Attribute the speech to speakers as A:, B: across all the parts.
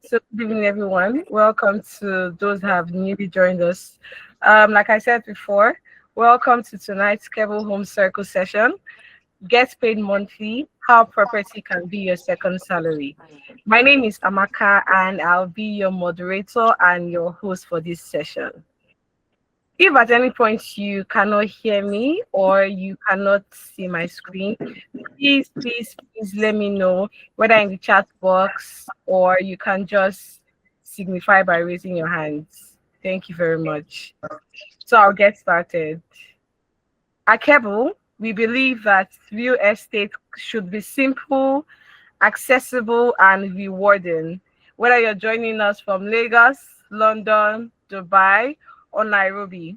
A: So, good evening, everyone. Welcome to those who have newly joined us. Like I said before, welcome to tonight's Keble Home Circle session. Get paid monthly, how property can be your second salary. My name is Amaka, and I'll be your moderator and your host for this session. If at any point you cannot hear me or you cannot see my screen, please let me know, whether in the chat box or you can just signify by raising your hands. Thank you very much. So I'll get started. At Keble, we believe that real estate should be simple, accessible, and rewarding. Whether you're joining us from Lagos, London, Dubai, or Nairobi.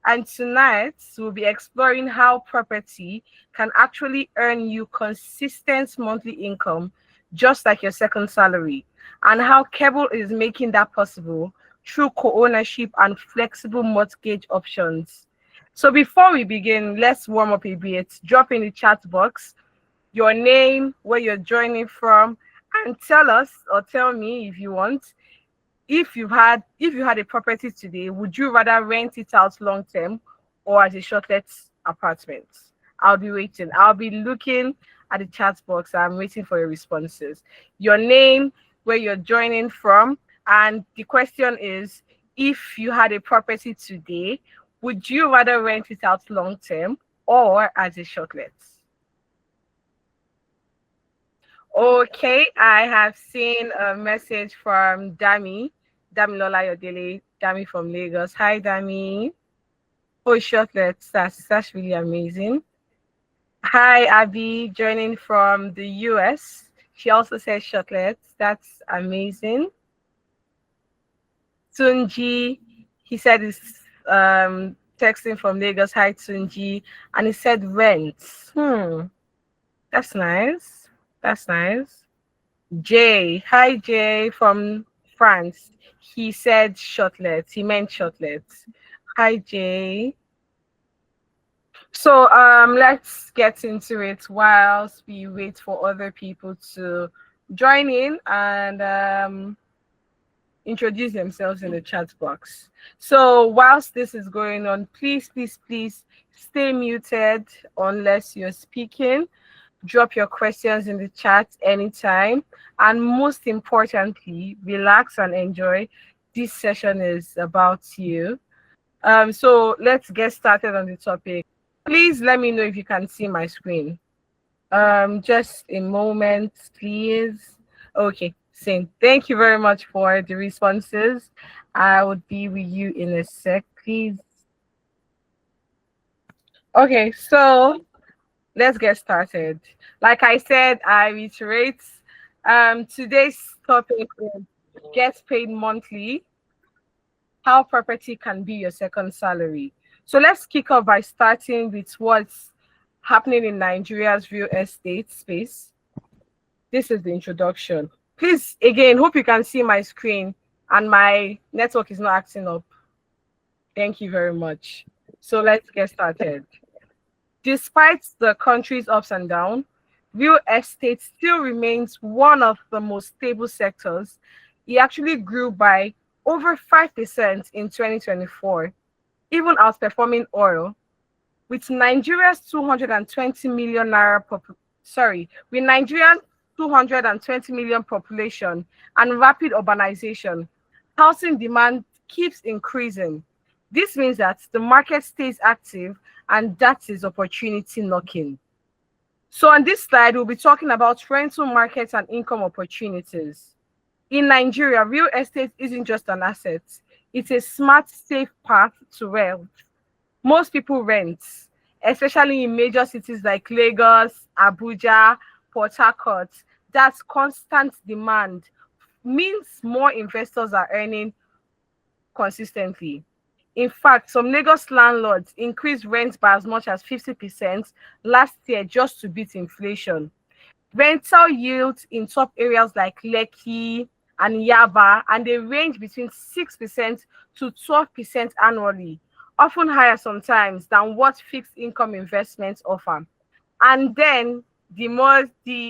A: And tonight, we'll be exploring how property can actually earn you consistent monthly income, just like your second salary, and how Keble is making that possible through co-ownership and flexible mortgage options. So before we begin, let's warm up a bit. Drop in the chat box your name, where you're joining from, and tell us, or tell me if you want, if you had a property today, would you rather rent it out long term or as a short-let apartment? I'll be waiting. I'll be looking at the chat box. I'm waiting for your responses. Your name, where you're joining from, and the question is, if you had a property today, would you rather rent it out long term or as a short-let? Okay, I have seen a message from Damilola Yodele, Dami from Lagos. Hi, Dami. Oh, shortlets. That's really amazing. Hi, Abby, joining from the US. She also says shortlets. That's amazing. Tunji, he said he's texting from Lagos. Hi, Tunji. And he said rent. That's nice. That's nice. Jay, hi Jay from France. He said shortlets. He meant shortlets. Hi Jay. So let's get into it whilst we wait for other people to join in and introduce themselves in the chat box. So whilst this is going on, please stay muted unless you're speaking. Drop your questions in the chat anytime. And most importantly, relax and enjoy. This session is about you. So let's get started on the topic. Please let me know if you can see my screen. Just a moment, please. Okay, same. Thank you very much for the responses. I would be with you in a sec, please. Okay, so let's get started. Like I said, I reiterate, today's topic is get paid monthly, how property can be your second salary. So let's kick off by starting with what's happening in Nigeria's real estate space. This is the introduction. Please, again, hope you can see my screen and my network is not acting up. Thank you very much. So let's get started. Despite the country's ups and downs, real estate still remains one of the most stable sectors. It actually grew by over 5% in 2024, even outperforming oil. With Nigeria's 220 million naira with Nigeria's 220 million population and rapid urbanization, housing demand keeps increasing. This means that the market stays active, and that is opportunity knocking. So on this slide, we'll be talking about rental markets and income opportunities. In Nigeria, real estate isn't just an asset. It's a smart, safe path to wealth. Most people rent, especially in major cities like Lagos, Abuja, Port Harcourt. That's constant demand means more investors are earning consistently. In fact, some Lagos landlords increased rent by as much as 50% last year just to beat inflation. Rental yields in top areas like Lekki and Yaba, and they range between 6% to 12% annually, often higher sometimes than what fixed income investments offer. And then the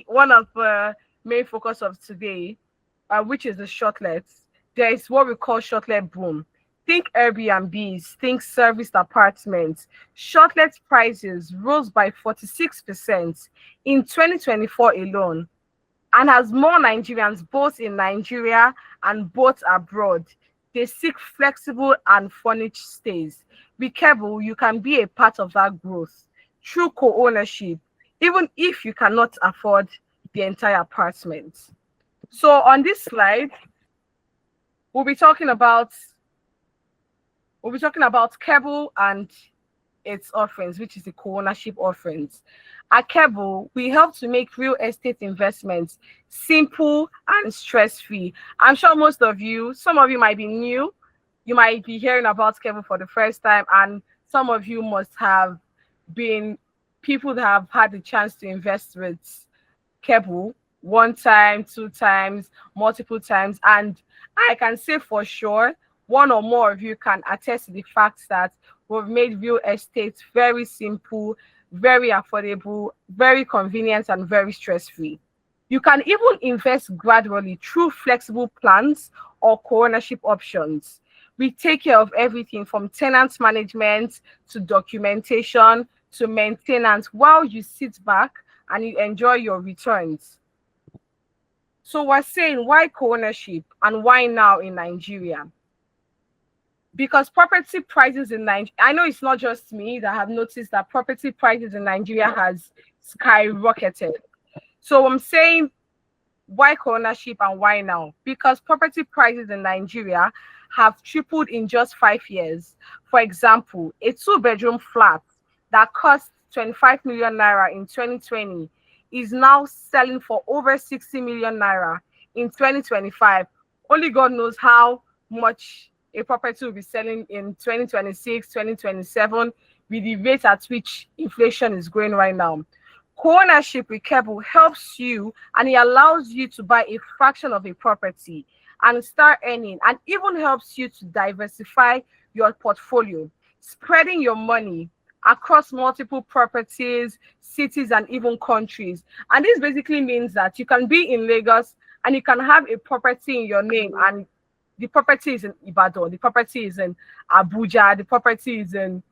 A: one of the main focus of today, which is the shortlets, there is what we call shortlet boom. Think Airbnbs, think serviced apartments. Shortlet prices rose by 46% in 2024 alone. And as more Nigerians, both in Nigeria and both abroad, they seek flexible and furnished stays. With Keble, you can be a part of that growth through co-ownership, even if you cannot afford the entire apartment. So on this slide, we'll be talking about Keble and its offerings, which is the co-ownership offerings. At Keble, we help to make real estate investments simple and stress-free. I'm sure some of you might be new. You might be hearing about Keble for the first time, and some of you must have been people that have had the chance to invest with Keble one time, two times, multiple times. And I can say for sure, one or more of you can attest to the fact that we've made real estate very simple, very affordable, very convenient, and very stress-free. You can even invest gradually through flexible plans or co-ownership options. We take care of everything from tenant management to documentation to maintenance while you sit back and you enjoy your returns. So we're saying, why co-ownership and why now in Nigeria? Because property prices in Nigeria, I know it's not just me that have noticed that property prices in Nigeria has skyrocketed. So I'm saying, why co-ownership and why now? Because property prices in Nigeria have tripled in just 5 years. For example, a 2-bedroom flat that cost 25 million naira in 2020 is now selling for over 60 million naira in 2025. Only God knows how much a property will be selling in 2026, 2027, with the rate at which inflation is going right now. Co-ownership with Keble helps you, and it allows you to buy a fraction of a property and start earning, and even helps you to diversify your portfolio, spreading your money across multiple properties, cities, and even countries. And this basically means that you can be in Lagos and you can have a property in your name, and the property is in Ibadan, the property is in Abuja, the property is in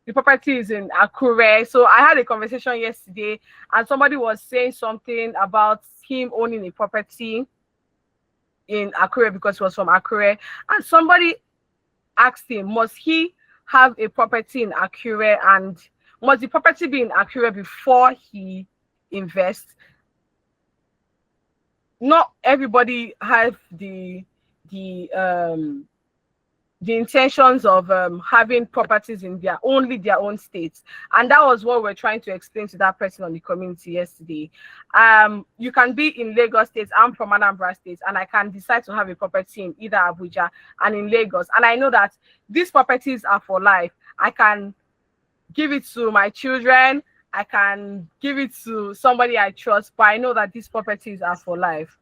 A: Akure. So I had a conversation yesterday, and somebody was saying something about him owning a property in Akure because he was from Akure. And somebody asked him, must he have a property in Akure, and must the property be in Akure before he invests? Not everybody has the intentions of having properties in their own states, and that was what we're trying to explain to that person on the community yesterday. You can be in Lagos State. I'm from Anambra State, and I can decide to have a property in either Abuja and in Lagos, and I know that these properties are for life. I can give it to my children, I can give it to somebody I trust, but I know that these properties are for life.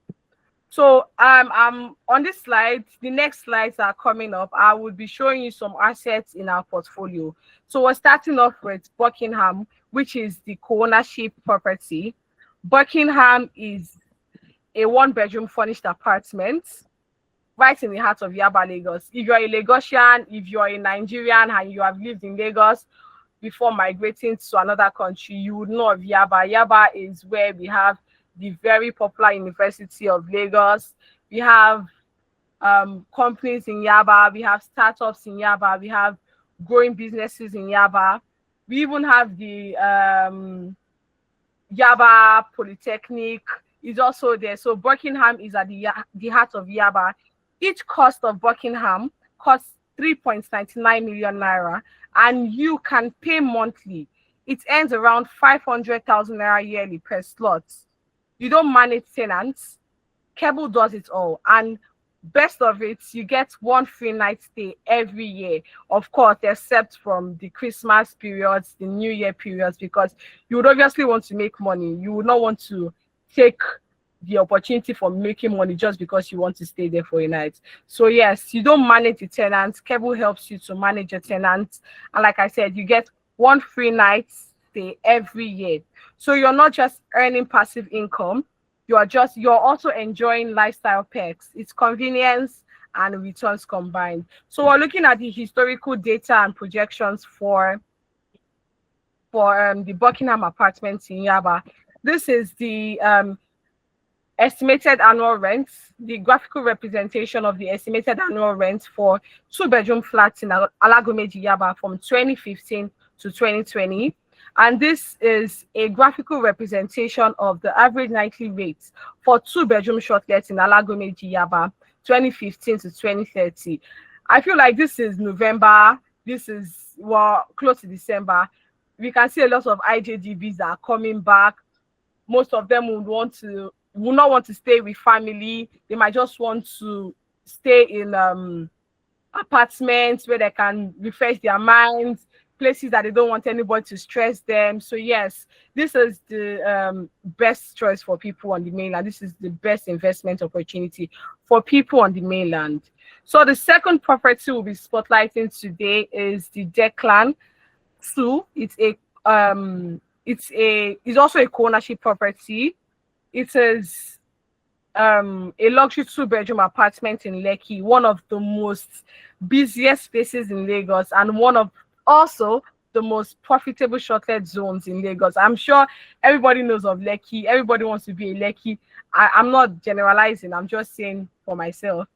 A: So on this slide, the next slides are coming up. I will be showing you some assets in our portfolio. So we're starting off with Buckingham, which is the co-ownership property. Buckingham is a 1-bedroom furnished apartment right in the heart of Yaba, Lagos. If you're a Lagosian, if you're a Nigerian and you have lived in Lagos before migrating to another country, you would know of Yaba. Yaba is where we have the very popular University of Lagos. We have companies in Yaba, we have startups in Yaba, we have growing businesses in Yaba. We even have the Yaba Polytechnic is also there. So Buckingham is at the heart of Yaba. Each cost of Buckingham costs 3.99 million naira, and you can pay monthly. It earns around 500,000 naira yearly per slot. You don't manage tenants. Keble does it all. And best of it, you get 1 free night stay every year. Of course, except from the Christmas periods, the New Year periods, because you would obviously want to make money. You would not want to take the opportunity for making money just because you want to stay there for a night. So yes, you don't manage the tenants. Keble helps you to manage your tenants. And like I said, you get 1 free night stay every year. So you're not just earning passive income, you're also enjoying lifestyle perks. It's convenience and returns combined. So we're looking at the historical data and projections for the Buckingham Apartments in Yaba. This is the estimated annual rent, the graphical representation of the estimated annual rent for two-bedroom flats in Alagomeji Yaba from 2015 to 2020. And this is a graphical representation of the average nightly rates for two-bedroom shortlets in Alagomeji Yaba 2015 to 2030. I feel like this is November, this is close to December. We can see a lot of IJGBs that are coming back. Most of them will not want to stay with family. They might just want to stay in apartments where they can refresh their minds, places that they don't want anybody to stress them. So yes, this is the best choice for people on the mainland. This is the best investment opportunity for people on the mainland. So the second property we'll be spotlighting today is the Declan 2. It's also a co-ownership property. It is a luxury two-bedroom apartment in Lekki, one of the most busiest places in Lagos and one of also the most profitable shortlet zones in Lagos. I'm sure everybody knows of Lekki. Everybody wants to be a Lekki. I'm not generalizing. I'm just saying for myself.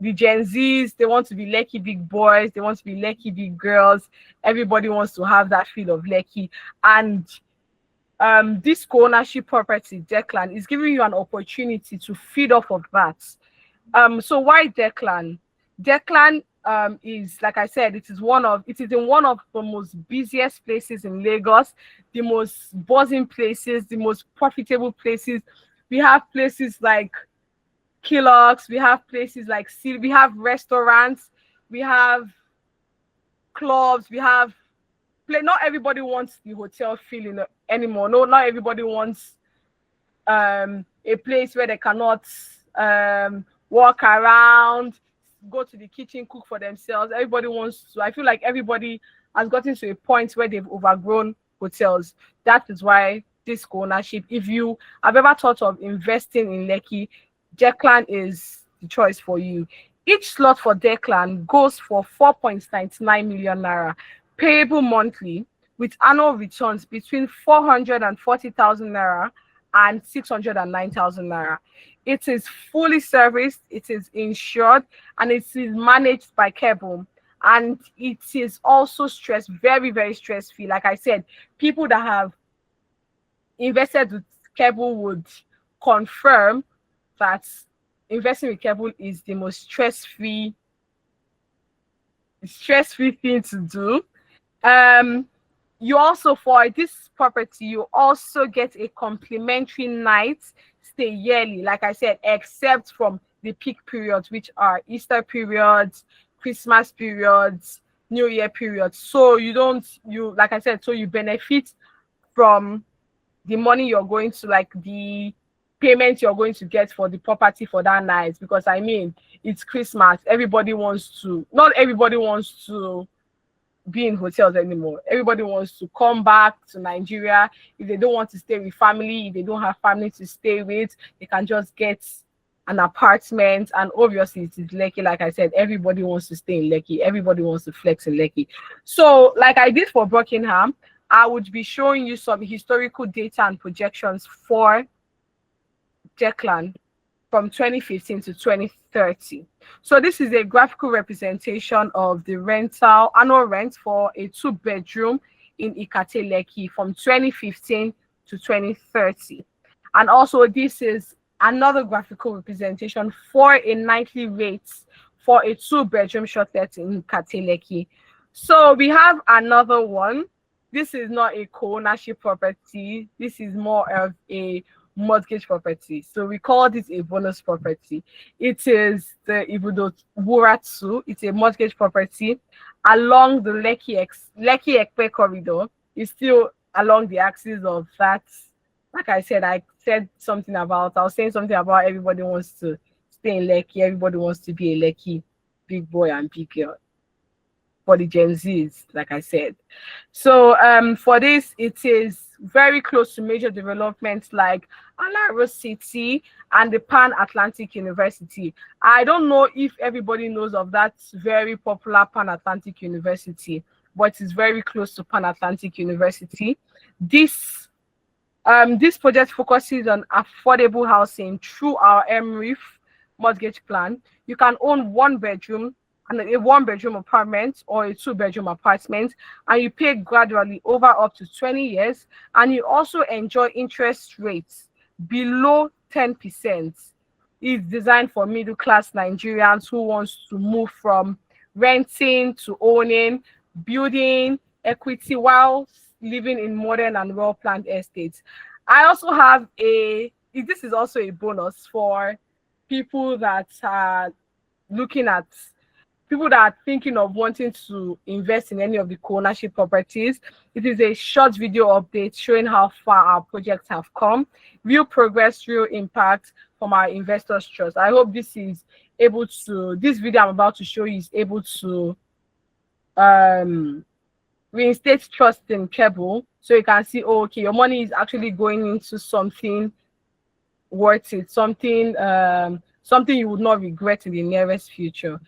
A: The Gen Zs, they want to be Lekki big boys. They want to be Lekki big girls. Everybody wants to have that feel of Lekki. And this co-ownership property, Declan, is giving you an opportunity to feed off of that. So why Declan? Declan is, like I said, it is in one of the most busiest places in Lagos, the most buzzing places, the most profitable places. We have places like Kellogg's, we have places like we have restaurants, we have clubs, we have not everybody wants the hotel feeling anymore. No, not everybody wants a place where they cannot walk around, go to the kitchen, cook for themselves. Everybody wants to. I feel like everybody has gotten to a point where they've overgrown hotels. That is why this ownership. If you have ever thought of investing in Lekki, Declan is the choice for you. Each slot for Declan goes for 4.99 million naira, payable monthly, with annual returns between 440,000 naira and 609,000 naira. It is fully serviced, it is insured, and it is managed by Keble. And it is also very, very stress-free. Like I said, people that have invested with Keble would confirm that investing with Keble is the most stress-free thing to do. You also, for this property, you also get a complimentary night stay yearly, like I said, except from the peak periods, which are Easter periods, Christmas periods, New Year periods. So like I said, so you benefit from the money you're going to, like the payment you're going to get for the property for that night. Because I mean, it's Christmas. Not everybody wants to be in hotels anymore. Everybody wants to come back to Nigeria. If they don't want to stay with family, if they don't have family to stay with, they can just get an apartment. And obviously it is Lekki. Like I said, everybody wants to stay in Lekki. Everybody wants to flex in Lekki. So like I did for Buckingham, I would be showing you some historical data and projections for Declan from 2015 to 2030. So this is a graphical representation of the annual rent for a two-bedroom in Ikate Lekki from 2015 to 2030. And also this is another graphical representation for a nightly rate for a two-bedroom shortlet in Ikate Lekki. So we have another one. This is not a co-ownership property. This is more of a mortgage property. So we call this a bonus property. It is the Ibudo Wuratsu. It's a mortgage property along the Lekki Ekpe corridor. It's still along the axis of that. Like I said, I was saying something about everybody wants to stay in Lekki. Everybody wants to be a Lekki big boy and big girl. for the Gen Zs, like I said. So for this, it is very close to major developments like Alaro City and the Pan Atlantic University. I don't know if everybody knows of that very popular Pan Atlantic University, but it's very close to Pan Atlantic University. This project focuses on affordable housing through our MREF mortgage plan. You can own one bedroom and a one-bedroom apartment or a two-bedroom apartment, and you pay gradually over up to 20 years, and you also enjoy interest rates below 10%. It's designed for middle-class Nigerians who wants to move from renting to owning, building equity while living in modern and well-planned estates. I also have this is also a bonus for people that are looking at people that are thinking of wanting to invest in any of the co-ownership properties. It is a short video update showing how far our projects have come, real progress, real impact from our investors' trust. I hope this video I'm about to show you is able to reinstate trust in Keble, so you can see, oh, okay, your money is actually going into something worth it, something you would not regret in the nearest future.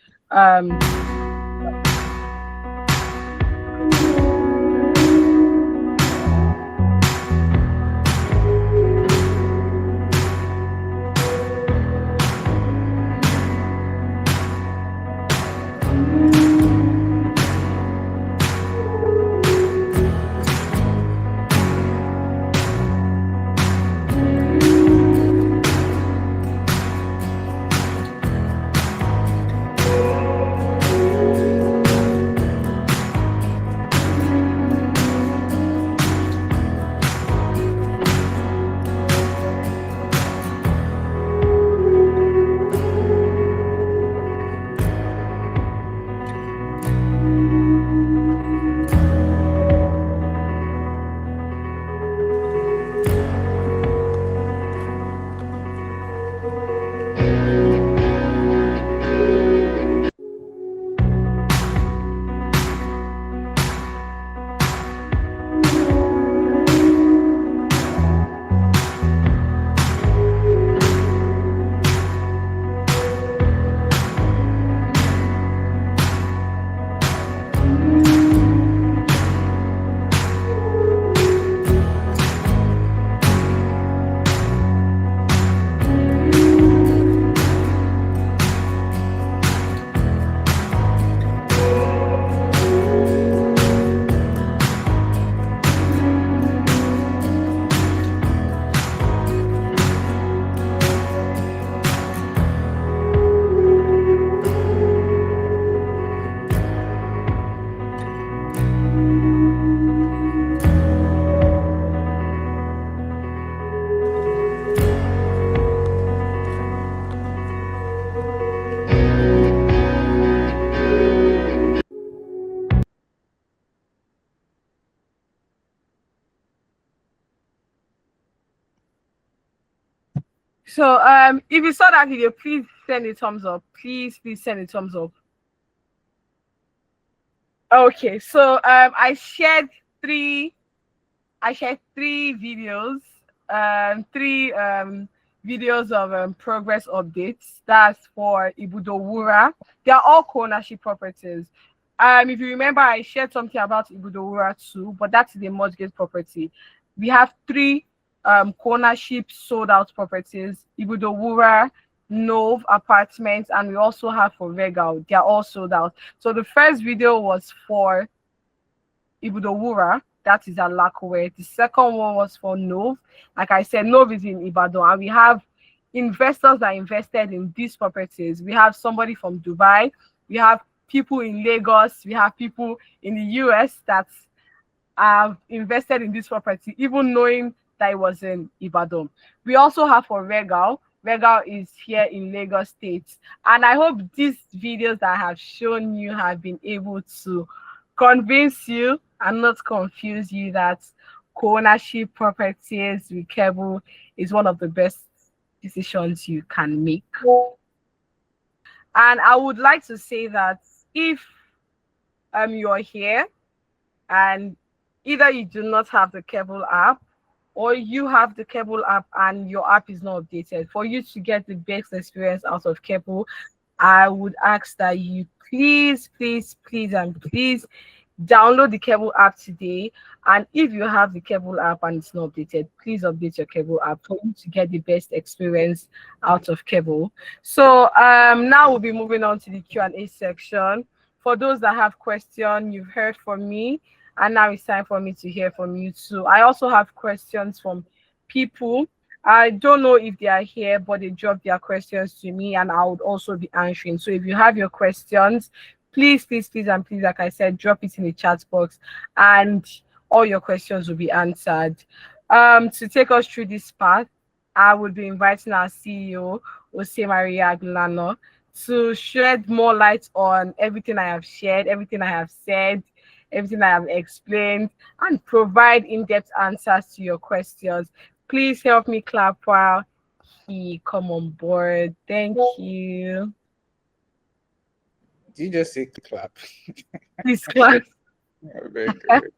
A: So if you saw that video, please send a thumbs up. Please send a thumbs up. Okay, so I shared three videos, three videos of progress updates. That's for Ibudowura. They are all co-ownership properties. If you remember, I shared something about Ibudowura too, but that's the mortgage property. We have three co-ownership sold out properties: Ibudowura, Nove apartments, and we also have for Regal. They are all sold out. So the first video was for Ibudowura, that is at Lakowe. The second one was for Nove. Like I said, Nove is in Ibadan, and we have investors that invested in these properties. We have somebody from Dubai, we have people in Lagos, we have people in the US that have invested in this property, even knowing that it was in Ibadan. We also have for Regal. Regal is here in Lagos State. And I hope these videos that I have shown you have been able to convince you and not confuse you that co-ownership properties with Keble is one of the best decisions you can make. And I would like to say that if you're here, and either you do not have the Keble app, or you have the Keble app and your app is not updated. For you to get the best experience out of Keble, I would ask that you please, please, please, and please download the Keble app today. And if you have the Keble app and it's not updated, please update your Keble app for you to get the best experience out of Keble. So now we'll be moving on to the Q&A section. For those that have questions, you've heard from me, and now it's time for me to hear from you too. I also have questions from people. I don't know if they are here, but they dropped their questions to me, and I would also be answering. So if you have your questions, please, please, please, and please, like I said, drop it in the chat box, and all your questions will be answered. To take us through this path, I will be inviting our CEO, Jose Maria Aguilano, to shed more light on everything I have shared, everything I have said, everything I have explained, and provide in-depth answers to your questions. Please help me clap while he come on board. Thank you.
B: Did you just say clap?
A: Please clap.
B: Very good.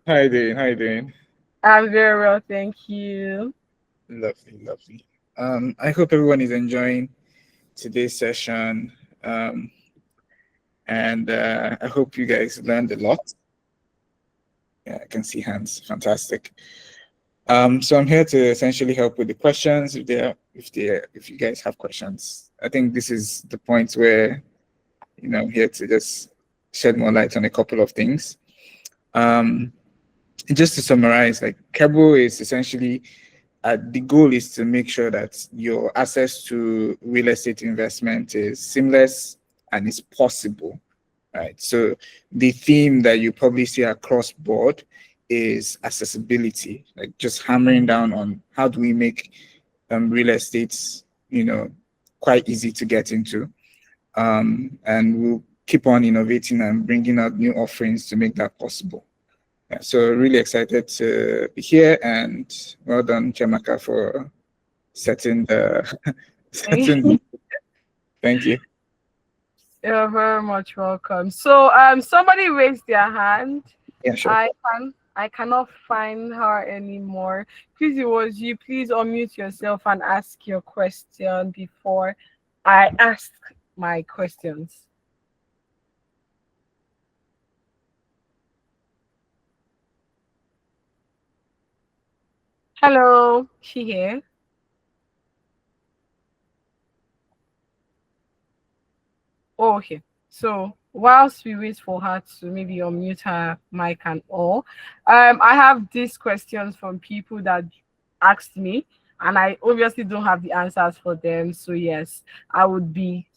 B: How you doing? How you doing?
A: I'm very well, thank you.
B: Lovely, lovely. I hope everyone is enjoying today's session. And I hope you guys learned a lot. Yeah, I can see hands. Fantastic. So I'm here to essentially help with the questions if you guys have questions. I think this is the point where I'm here to just shed more light on a couple of things. Just to summarize, like Keble is essentially the goal is to make sure that your access to real estate investment is seamless and is possible, right? So the theme that you probably see across board is accessibility, like just hammering down on how do we make real estate, quite easy to get into. And we'll keep on innovating and bringing out new offerings to make that possible. Yeah, so really excited to be here, and well done, Chamaka, for setting the setting. Thank you.
A: You're very much welcome. So somebody raised their hand.
B: Yeah, sure.
A: I cannot find her anymore. Please, it was you. Please unmute yourself and ask your question before I ask my questions. Hello, she here? Oh, okay. So whilst we wait for her to maybe unmute her mic and all, I have these questions from people that asked me, and I obviously don't have the answers for them. So yes, I would be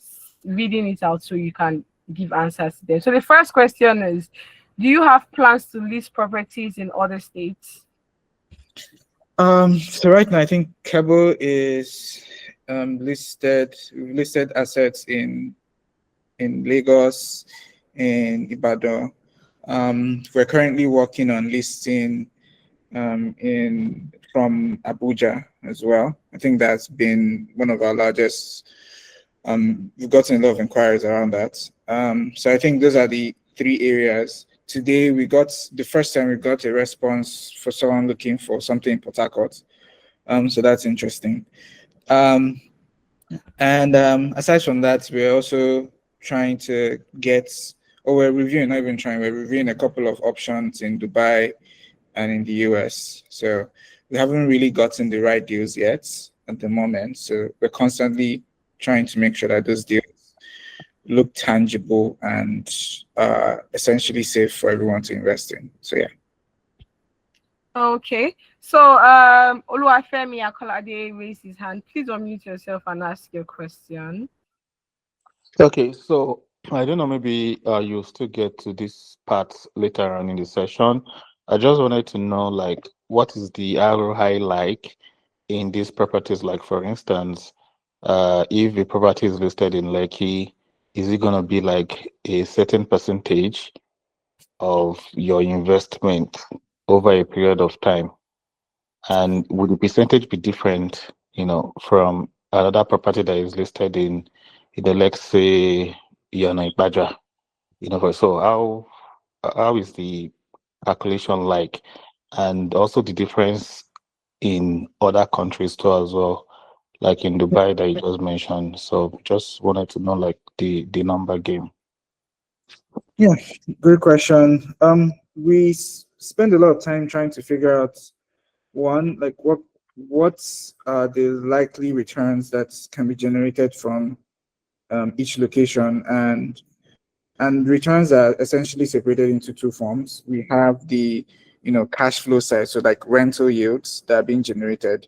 A: reading it out so you can give answers to them. So the first question is, do you have plans to list properties in other states?
B: So right now I think Keble is we've listed assets in Lagos, in Ibadan. We're currently working on listing from Abuja as well. I think that's been one of our largest. We've gotten a lot of inquiries around that. So I think those are the three areas. Today the first time we got a response for someone looking for something in Port Harcourt. So that's interesting. And aside from that, we're also trying to we're reviewing a couple of options in Dubai and in the US. So we haven't really gotten the right deals yet at the moment. So we're constantly trying to make sure that those deals look tangible and essentially safe for everyone to invest in. So yeah.
A: Okay. So Oluwafemi Akolade raised his hand. Please unmute yourself and ask your question.
C: Okay, so I don't know, maybe you'll still get to this part later on in the session. I just wanted to know, like, what is the ROI like in these properties? Like, for instance, if a property is listed in Lekki, is it going to be like a certain percentage of your investment over a period of time? And would the percentage be different, from another property that is listed in let's say, Ibadan? So how is the calculation like, and also the difference in other countries too as well, like in Dubai that you just mentioned. So just wanted to know like the number game.
B: Yeah, good question. We spend a lot of time trying to figure out one, like what's the likely returns that can be generated from each location, and returns are essentially separated into two forms. We have the cash flow side, so like rental yields that are being generated.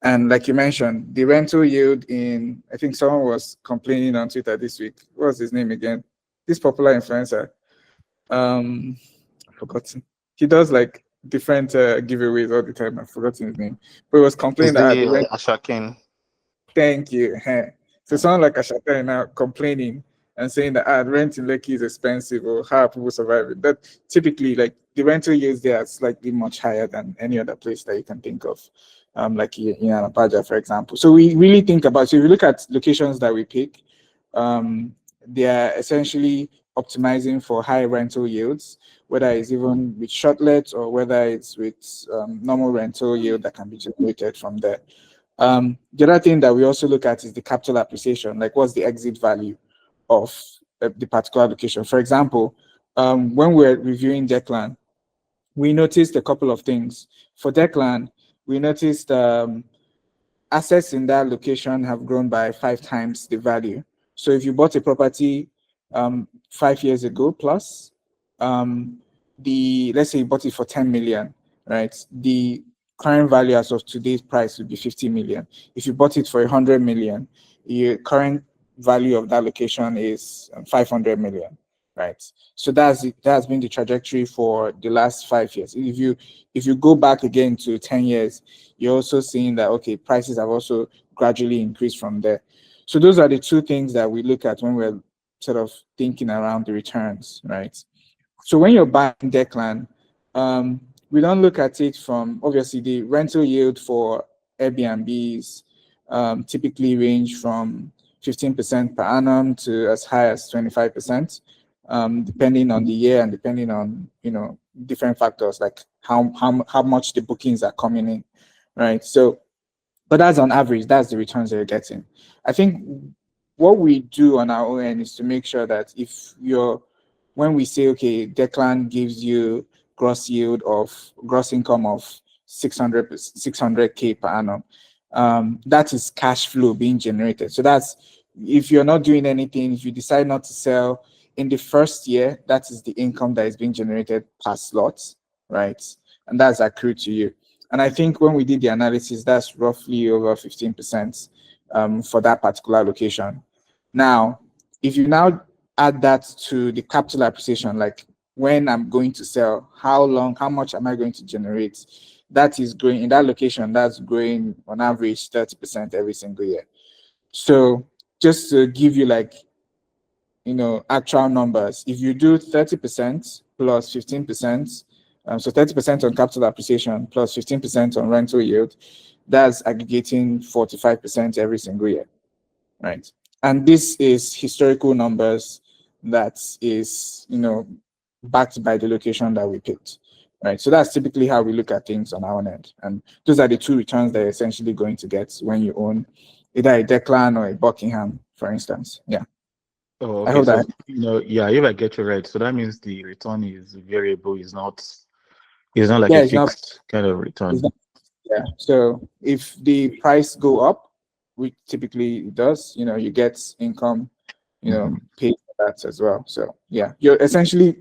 B: And like you mentioned, the rental yield in, I think someone was complaining on Twitter this week. What was his name again? This popular influencer. I've forgotten. He does like different giveaways all the time. I've forgotten his name. But he was
C: Is
B: complaining that
C: the
B: the rent.
C: Ashakin?
B: Thank you. So someone like Ashaka now complaining and saying that rent in Lekki is expensive, or how are people surviving. That typically, like, the rental yields there are slightly much higher than any other place that you can think of, like in Anapaja, for example. So we really think about, so if you look at locations that we pick, they are essentially optimizing for high rental yields, whether it's even with shortlets or whether it's with normal rental yield that can be generated from there. The other thing that we also look at is the capital appreciation, like what's the exit value of the particular location. For example, when we're reviewing Declan, we noticed a couple of things. For Declan, we noticed assets in that location have grown by 5 times the value. So if you bought a property 5 years ago plus, um, let's say you bought it for 10 million, right? The current value as of today's price would be 50 million. If you bought it for 100 million, your current value of that location is 500 million, right? So that's been the trajectory for the last 5 years. If you go back again to 10 years, you're also seeing that, okay, prices have also gradually increased from there. So those are the two things that we look at when we're sort of thinking around the returns, right? So when you're buying Declan, we don't look at it from, obviously, the rental yield for Airbnbs typically range from 15% per annum to as high as 25%, depending on the year and depending on different factors like how much the bookings are coming in, right? So, but that's on average, that's the returns that you're getting. I think what we do on our own end is to make sure that when we say, okay, Declan gives you gross income of 600K per annum, that is cash flow being generated. So that's, if you're not doing anything, if you decide not to sell in the first year, that is the income that is being generated per slot, right? And that's accrued to you. And I think when we did the analysis, that's roughly over 15% for that particular location. Now, if you now add that to the capital appreciation, like when I'm going to sell, how much am I going to generate? That is growing in that location, that's growing on average 30% every single year. So just to give you like, actual numbers, if you do 30% plus 15%, so 30% on capital appreciation plus 15% on rental yield, that's aggregating 45% every single year, right? And this is historical numbers that is, backed by the location that we picked, right? So that's typically how we look at things on our end. And those are the two returns that you're essentially going to get when you own either a Declan or a Buckingham, for instance. Yeah.
C: Oh,
B: I
C: okay.
B: hope
C: So,
B: that,
C: yeah, if I get you right, so that means the return is variable, is not like
B: yeah,
C: a
B: it's not,
C: fixed kind of
B: it's
C: return.
B: not, yeah. So if the price go up, which typically it does, you get income,
C: Mhm.
B: paid for that as well. So yeah, you're essentially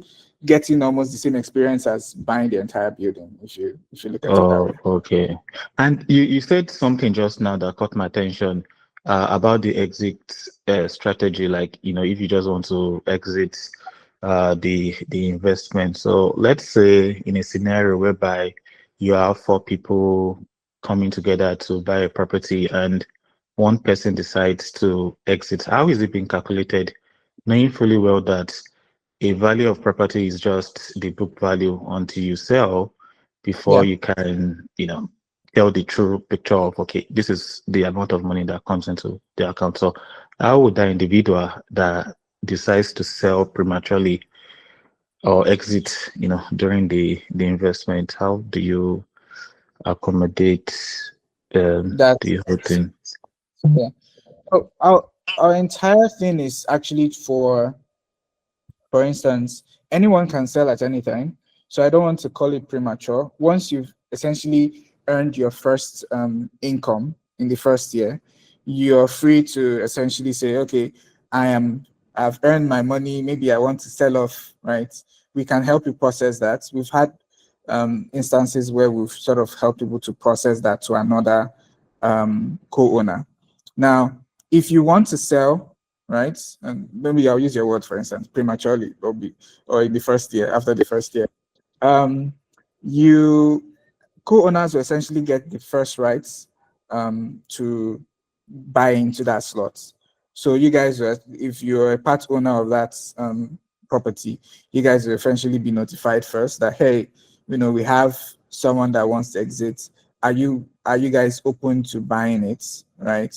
B: getting almost the same experience as buying the entire building if you look at it that
C: Oh,
B: way.
C: okay. And you said something just now that caught my attention about the exit strategy. Like, if you just want to exit the investment. So let's say in a scenario whereby you have four people coming together to buy a property and one person decides to exit. How is it being calculated? Knowing fully well that a value of property is just the book value until you sell before
B: Yeah.
C: you can, tell the true picture of, okay, this is the amount of money that comes into the account. So how would that individual that decides to sell prematurely or exit, during the investment? How do you accommodate
B: That's
C: the whole thing?
B: yeah. So our entire thing is actually for instance, anyone can sell at any time. So I don't want to call it premature. Once you've essentially earned your first income in the first year, you're free to essentially say, okay, I've earned my money. Maybe I want to sell off, right? We can help you process that. We've had instances where we've sort of helped people to process that to another co-owner. Now, if you want to sell, right? And maybe I'll use your word, for instance, prematurely, or in the first year, after the first year. Um, you co-owners will essentially get the first rights to buy into that slot. So you guys, if you're a part owner of that property, you guys will essentially be notified first that, hey, we have someone that wants to exit. Are you guys open to buying it, right?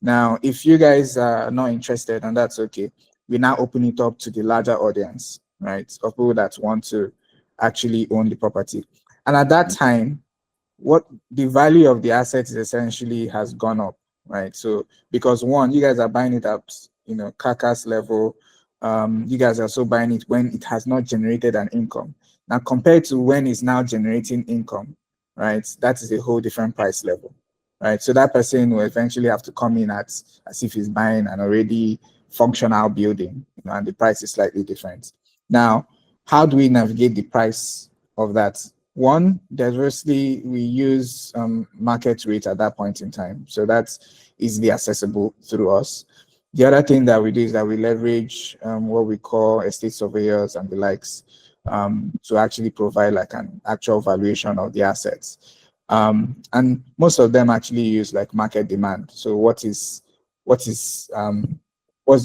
B: Now, if you guys are not interested, and that's okay, we now open it up to the larger audience, right, of people that want to actually own the property. And at that time, what the value of the asset is essentially has gone up, right? So because one, you guys are buying it at carcass level, you guys are also buying it when it has not generated an income. Now compared to when it's now generating income, right? That is a whole different price level, right? So that person will eventually have to come in at as if he's buying an already functional building, and the price is slightly different. Now, how do we navigate the price of that? One, diversely, we use market rate at that point in time. So that's easily accessible through us. The other thing that we do is that we leverage what we call estate surveyors and the likes to actually provide like an actual valuation of the assets. And most of them actually use like market demand. So what's the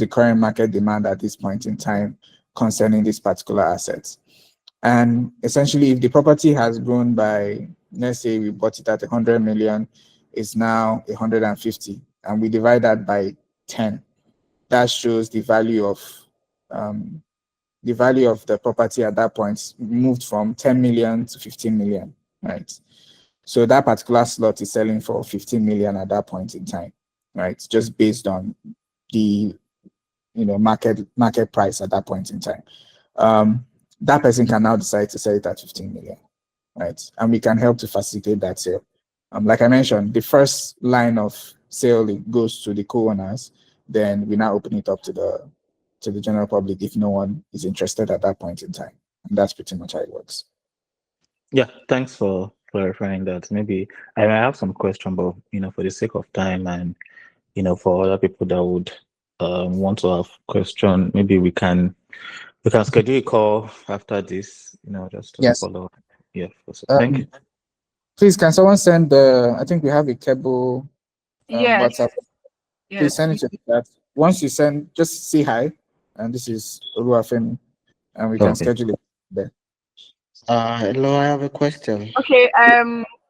B: current market demand at this point in time concerning this particular asset? And essentially, if the property has grown by, let's say we bought it at 100 million, it's now 150, and we divide that by 10, that shows um, the value of the property at that point moved from 10 million to 15 million, right? So that particular slot is selling for 15 million at that point in time, right? Just based on the market price at that point in time. That person can now decide to sell it at 15 million, right? And we can help to facilitate that sale. Like I mentioned, the first line of sale, it goes to the co-owners. Then we now open it up to the general public if no one is interested at that point in time. And that's pretty much how it works.
C: Yeah, thanks for clarifying that. Maybe I might have some question, but for the sake of time and for other people that would want to have question, maybe we can schedule a call after this, just to
B: Yes.
C: follow. Yeah, so thank you.
B: Um, Please, can someone send I think we have a Keble
A: Yes,
B: WhatsApp. Please
A: yes.
B: send it to the chat. Once you send, just say hi. And this is Oluwafemi, and we can
C: Okay.
B: schedule it there.
D: Hello, I have a question.
A: Okay,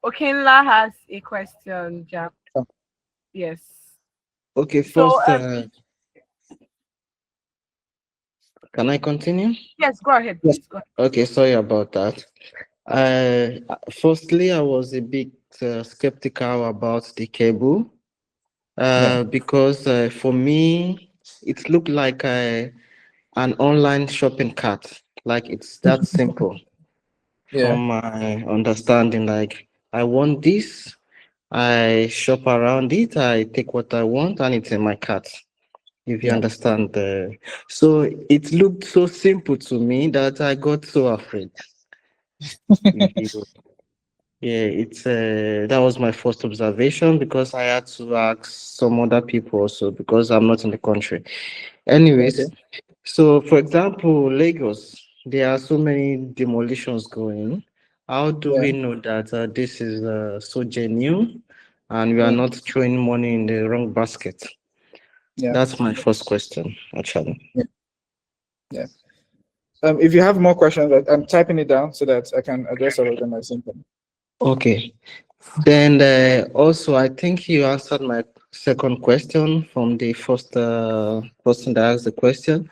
A: Okenla has a question, Jack.
B: Oh,
A: Yes.
D: Okay,
A: So,
D: first, can I continue?
A: yes, go ahead,
B: yes.
A: please. Go ahead.
D: Okay, sorry about that. Firstly, I was a bit skeptical about the cable
B: Yeah.
D: because for me, it looked like an online shopping cart. Like it's that simple
B: Yeah.
D: from my understanding. Like I want this, I shop around it, I take what I want, and it's in my cart. If you
B: Yeah.
D: understand. So it looked so simple to me that I got so afraid. If you, yeah, it's that was my first observation because I had to ask some other people also because I'm not in the country.
B: Okay.
D: Anyways, so for example, Lagos, there are so many demolitions going. How do
B: Yeah.
D: we know that this is so genuine and we are
B: Yeah.
D: not throwing money in the wrong basket?
B: Yeah.
D: That's my first question, actually.
B: Yeah. Yeah. If you have more questions, I'm typing it down so that I can address all of them at the same time.
D: Okay. Then also, I think you answered my second question from the first person that asked the question.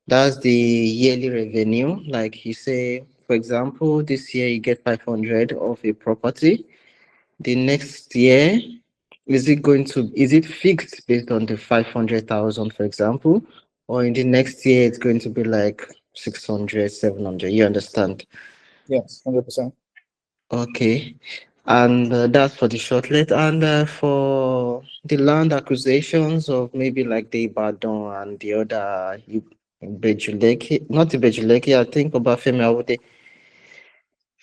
D: That's the yearly revenue. Like you say, for example, this year you get 500 of a property. The next year, is it fixed based on the 500,000, for example? Or in the next year, it's going to be like 600, 700. You understand?
B: Yes, 100%.
D: Okay. And that's for the shortlet. And for the land acquisitions of maybe like the Ibadan and the other Bejuleki, not the Bejuleki, I think Obafemi Awode.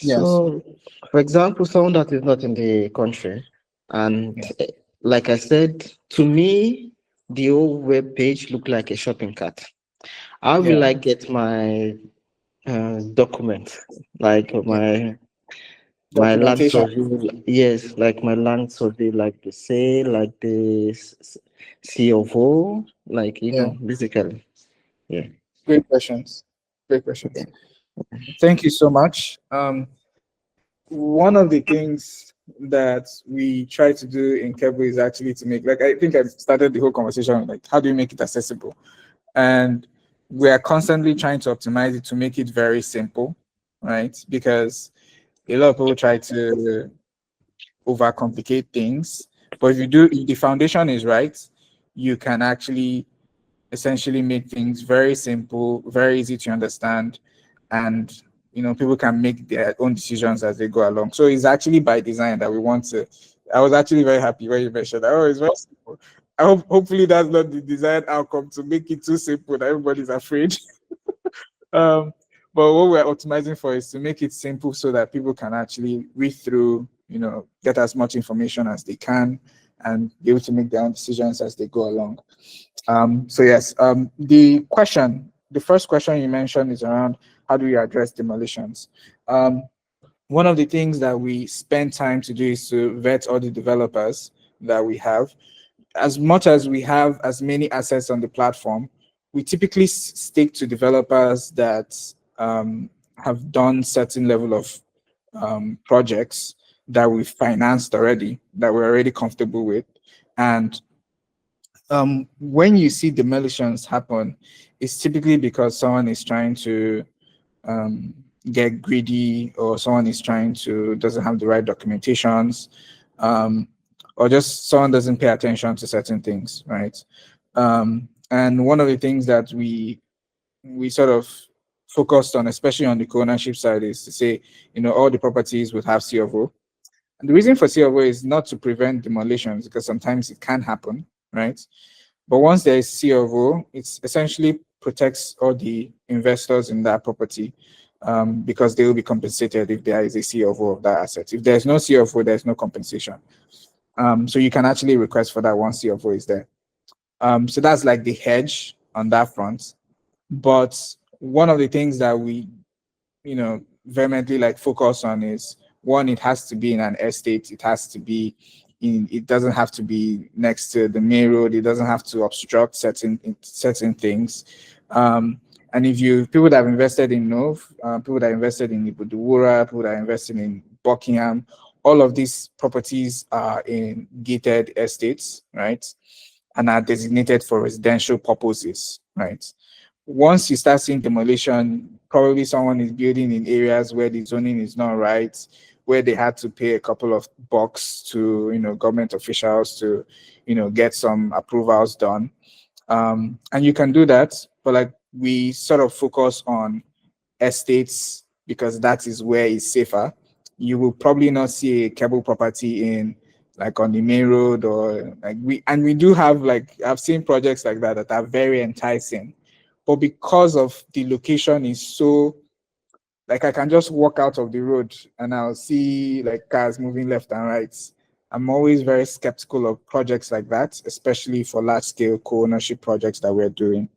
B: Yes.
D: So, for example, someone that is not in the country, and
B: Yeah.
D: like I said, to me, the whole web page looked like a shopping cart. How will
B: Yeah.
D: I get my document, like
B: Yeah.
D: my land
B: Documentation.
D: survey? Yes, like my land survey, like the sale, like the C of O, like
B: Yeah.
D: basically, yeah.
B: Great questions. Great questions. Thank you so much. One of the things that we try to do in Keble is actually to make, like, I think I started the whole conversation, like, how do you make it accessible? And we are constantly trying to optimize it to make it very simple, right? Because a lot of people try to overcomplicate things. But if the foundation is right, you can actually essentially make things very simple, very easy to understand, and people can make their own decisions as they go along. So it's actually by design that we want to. I was actually very happy when you mentioned that. Oh, it's very simple. Hopefully that's not the desired outcome to make it too simple that everybody's afraid. um, but what we're optimizing for is to make it simple so that people can actually read through, get as much information as they can, and be able to make their own decisions as they go along. So yes, the first question you mentioned is around how do we address demolitions. One of the things that we spend time to do is to vet all the developers that we have. As much as we have as many assets on the platform, we typically stick to developers that have done certain level of projects that we've financed already, that we're already comfortable with. And when you see demolitions happen, it's typically because someone is trying to um, get greedy, or someone is trying to doesn't have the right documentations, um, or just someone doesn't pay attention to certain things, right? And one of the things that we sort of focused on, especially on the co-ownership side, is to say, all the properties would have C of O. And the reason for C of O is not to prevent demolitions, because sometimes it can happen, right? But once there is C of O, it essentially protects all the investors in that property, because they will be compensated if there is a C of O of that asset. If there's no C of O, there's no compensation. So you can actually request for that once C of O is there. So that's like the hedge on that front. But one of the things that we, vehemently like focus on is, one, it has to be in an estate. It has to be it doesn't have to be next to the main road. It doesn't have to obstruct certain things. And if people that have invested in Nove, people that have invested in Ibuduwura, people that are invested in Buckingham, all of these properties are in gated estates, right? And are designated for residential purposes, right? Once you start seeing demolition, probably someone is building in areas where the zoning is not right, where they had to pay a couple of bucks to government officials to get some approvals done. And you can do that, but like we sort of focus on estates because that is where it's safer. You will probably not see a cable property in like on the main road, or like we do have, like, I've seen projects like that are very enticing, but because of the location is so, like, I can just walk out of the road and I'll see like cars moving left and right. I'm always very skeptical of projects like that, especially for large scale co-ownership projects that we're doing.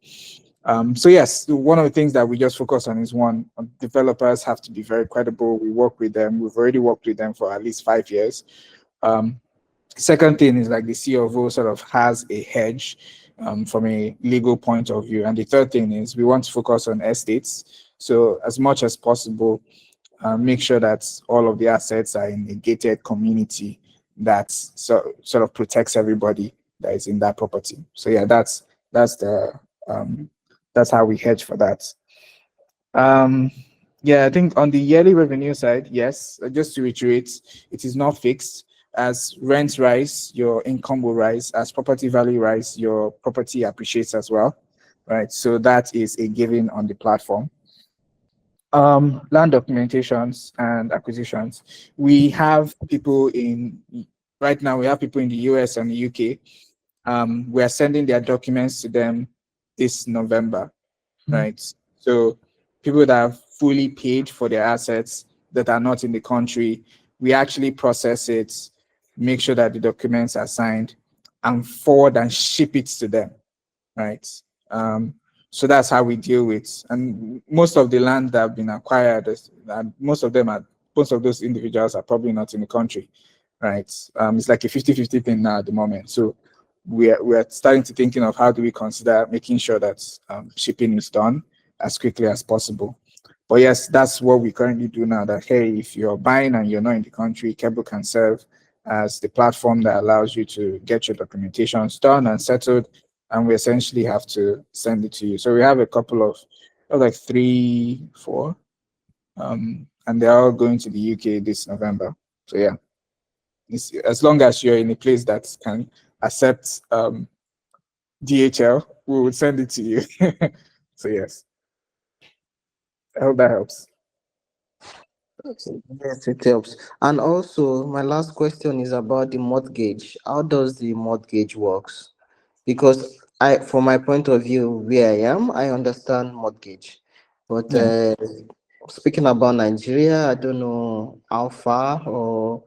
B: So yes, one of the things that we just focus on is, one, developers have to be very credible. We work with them. We've already worked with them for at least 5 years. Second thing is, like, the C of O sort of has a hedge from a legal point of view. And the third thing is, we want to focus on estates. So as much as possible, make sure that all of the assets are in a gated community that sort of protects everybody that is in that property. So yeah, that's the that's how we hedge for that. Um, yeah, I think on the yearly revenue side, yes, just to reiterate, it is not fixed. As rents rise, your income will rise. As property value rise, your property appreciates as well, right? So that is a given on the platform. Land documentations and acquisitions. We have people in right now. We have people in the US and the UK. We are sending their documents to them this November, right? So people that have fully paid for their assets that are not in the country, we actually process it, make sure that the documents are signed, and forward and ship it to them, right? Um, so that's how we deal with, and most of the land that have been acquired, and most of them are, most of those individuals are probably not in the country, right? It's like a 50-50 thing now at the moment. So we are starting to thinking of how do we consider making sure that shipping is done as quickly as possible. But yes, that's what we currently do now. That hey, if you're buying and you're not in the country, Keble can serve as the platform that allows you to get your documentations done and settled, and we essentially have to send it to you. So we have a couple of like 3, 4, and they're all going to the UK this November. So yeah, as long as you're in a place that can accept DHL, we would send it to you. So yes, I hope that helps.
D: Yes, it helps. And also, my last question is about the mortgage. How does the mortgage works? Because from my point of view, where I am, I understand mortgage, but
B: Yeah.
D: speaking about Nigeria, I don't know how far or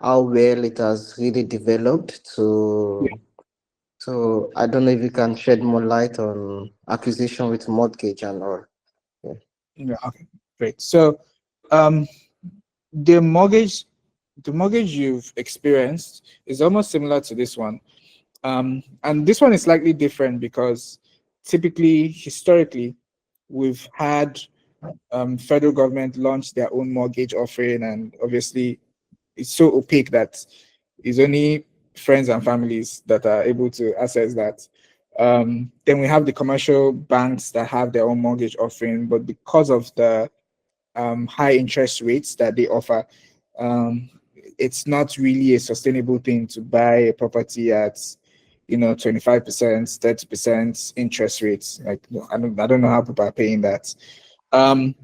D: how well it has really developed. So I don't know if you can shed more light on acquisition with mortgage and all. Yeah.
B: Yeah. Okay. Great. So, um, the mortgage, the mortgage you've experienced is almost similar to this one. And this one is slightly different because typically, historically, we've had federal government launch their own mortgage offering, and obviously, it's so opaque that it's only friends and families that are able to access that. Then we have the commercial banks that have their own mortgage offering, but because of the high interest rates that they offer, um, it's not really a sustainable thing to buy a property at 25%, 30% interest rates. Like I don't know how people are paying that. Um,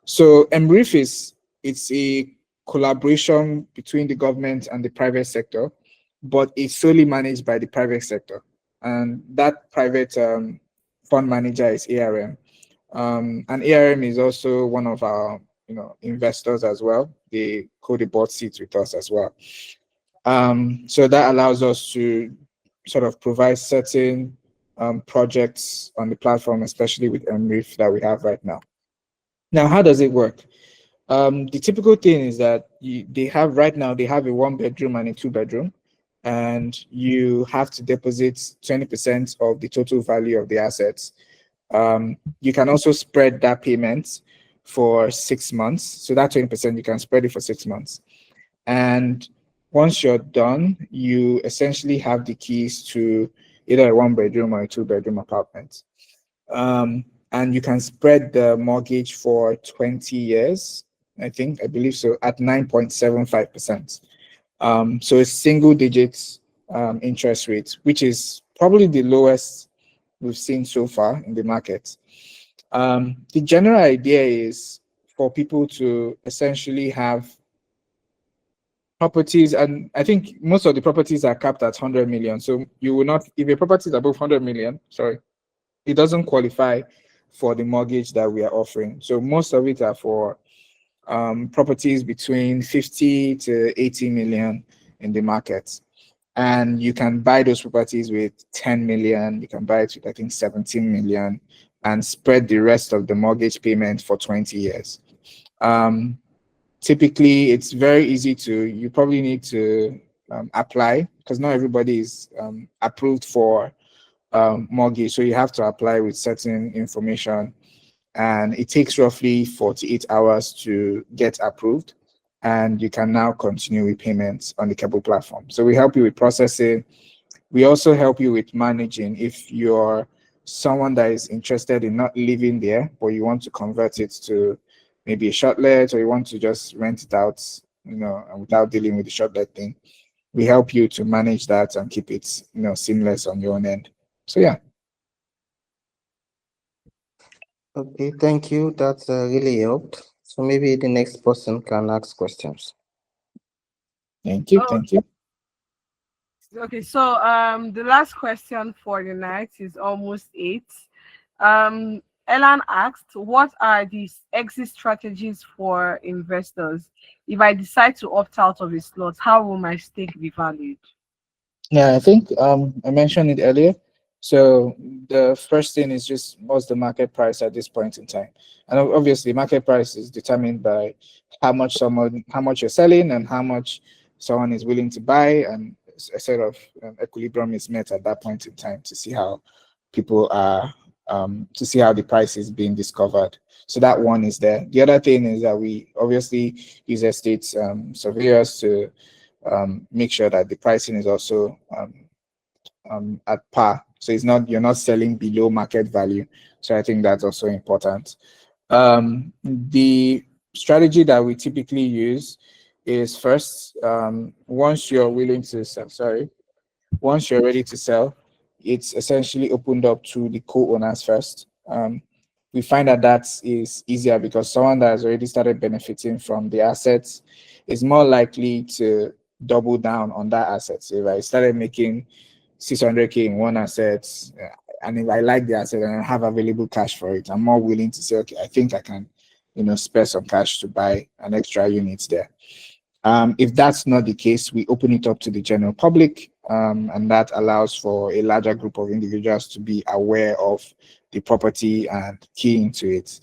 B: so MRIF it's a collaboration between the government and the private sector, but it's solely managed by the private sector. And that private fund manager is ARM. And ARM is also one of our investors as well. They hold a board seat with us as well. So that allows us to sort of provide certain projects on the platform, especially with MRIF that we have right now. Now, how does it work? The typical thing is that they have right now, they have a 1 bedroom and a 2 bedroom, and you have to deposit 20% of the total value of the assets. You can also spread that payment for 6 months. So that 20%, you can spread it for 6 months. And once you're done, you essentially have the keys to either a 1 bedroom or a 2 bedroom apartment. And you can spread the mortgage for 20 years, I believe so, at 9.75%. So it's single digits interest rate, which is probably the lowest we've seen so far in the market. The general idea is for people to essentially have properties, and I think most of the properties are capped at 100 million. So you will not, if a property is above 100 million, sorry, it doesn't qualify for the mortgage that we are offering. So most of it are for properties between 50 to 80 million in the market. And you can buy those properties with 10 million, you can buy it with, I think, 17 million, and spread the rest of the mortgage payment for 20 years. Typically, it's very easy you probably need to apply because not everybody is approved for mortgage. So you have to apply with certain information, and it takes roughly 48 hours to get approved. And you can now continue with payments on the Keble platform. So we help you with processing. We also help you with managing. If you're someone that is interested in not living there, but you want to convert it to maybe a shortlet, or you want to just rent it out, and without dealing with the shortlet thing, we help you to manage that and keep it, seamless on your own end. So yeah.
D: Okay, thank you. That really helped. So maybe the next person can ask questions.
B: Thank you.
A: Oh,
B: Thank you.
A: okay. So the last question for the night is almost eight. Ellen asked, "What are these exit strategies for investors? If I decide to opt out of a slot, how will my stake be valued?"
B: Yeah, I think I mentioned it earlier. So the first thing is just what's the market price at this point in time, and obviously market price is determined by how much you're selling and how much someone is willing to buy, and a sort of equilibrium is met at that point in time to see how people are to see how the price is being discovered. So that one is there. The other thing is that we obviously use estate surveyors to make sure that the pricing is also at par. So you're not selling below market value. So I think that's also important. The strategy that we typically use is first, once you're willing to sell, sorry, once you're ready to sell, it's essentially opened up to the co-owners first. We find that that is easier because someone that has already started benefiting from the assets is more likely to double down on that asset. So if I started making 600K in one asset, and if I like the asset and I have available cash for it, I'm more willing to say, okay, I think I can, spare some cash to buy an extra unit there. If that's not the case, we open it up to the general public, and that allows for a larger group of individuals to be aware of the property and key into it.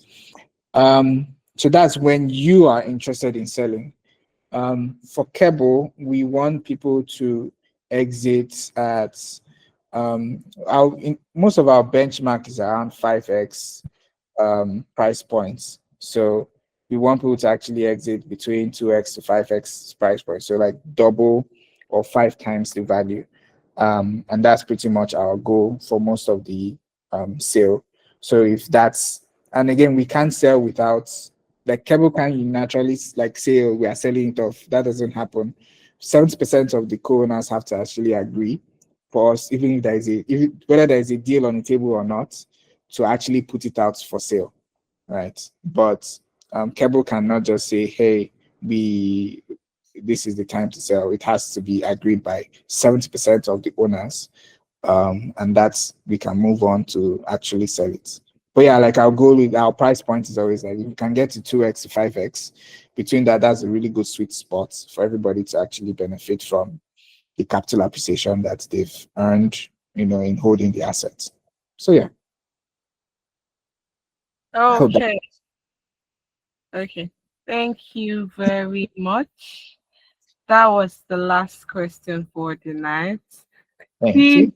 B: So that's when you are interested in selling. For Keble, we want people to exit at most of our benchmark is around 5x price points. So we want people to actually exit between 2x to 5x price points. So like double or 5 times the value. And that's pretty much our goal for most of the sale. So if that's, and again, we can't sell without, like Keble can naturally like say, oh, we are selling it off. That doesn't happen. 70% of the co-owners have to actually agree for us, even if there is whether there is a deal on the table or not, to actually put it out for sale, right? But Keble cannot just say, hey, this is the time to sell. It has to be agreed by 70% of the owners, and that's we can move on to actually sell it. But yeah, like our goal with our price point is always like if you can get to 2x to 5x, between that, that's a really good sweet spot for everybody to actually benefit from the capital appreciation that they've earned, in holding the assets. So yeah, I hope that.
A: Okay. Okay. Thank you very much. That was the last question for the night.
B: Thank
A: Please,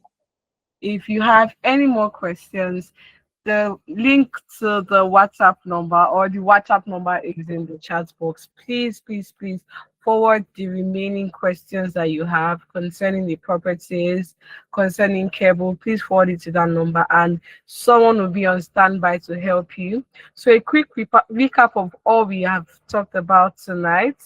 B: you.
A: if you have any more questions, the link to the WhatsApp number or the WhatsApp number is in the chat box. Please, please, please forward the remaining questions that you have concerning the properties, concerning Keble. Please forward it to that number and someone will be on standby to help you. So a quick recap of all we have talked about tonight.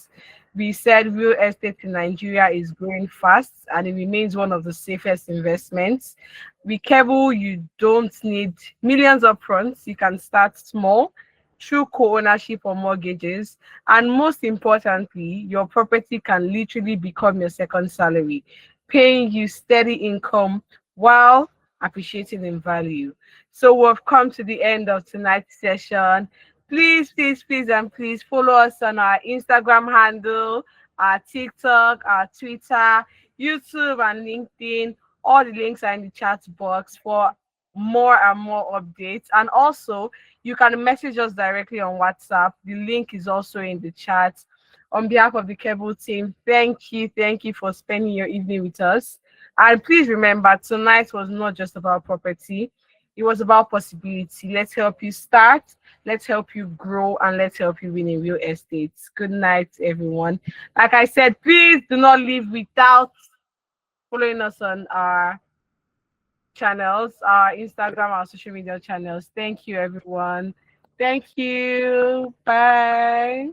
A: We said real estate in Nigeria is growing fast and it remains one of the safest investments. With Keble, you don't need millions up front. You can start small through co-ownership or mortgages. And most importantly, your property can literally become your second salary, paying you steady income while appreciating in value. So we've come to the end of tonight's session. Please, please, please, and please follow us on our Instagram handle, our TikTok, our Twitter, YouTube, and LinkedIn. All the links are in the chat box for more and more updates. And also, you can message us directly on WhatsApp. The link is also in the chat. On behalf of the Keble team, thank you. Thank you for spending your evening with us. And please remember, tonight was not just about property, it was about possibility. Let's help you start, let's help you grow, and let's help you win in real estate. Good night, everyone. Like I said, please do not leave without following us on our channels, our Instagram, our social media channels. Thank you, everyone. Thank you. Bye.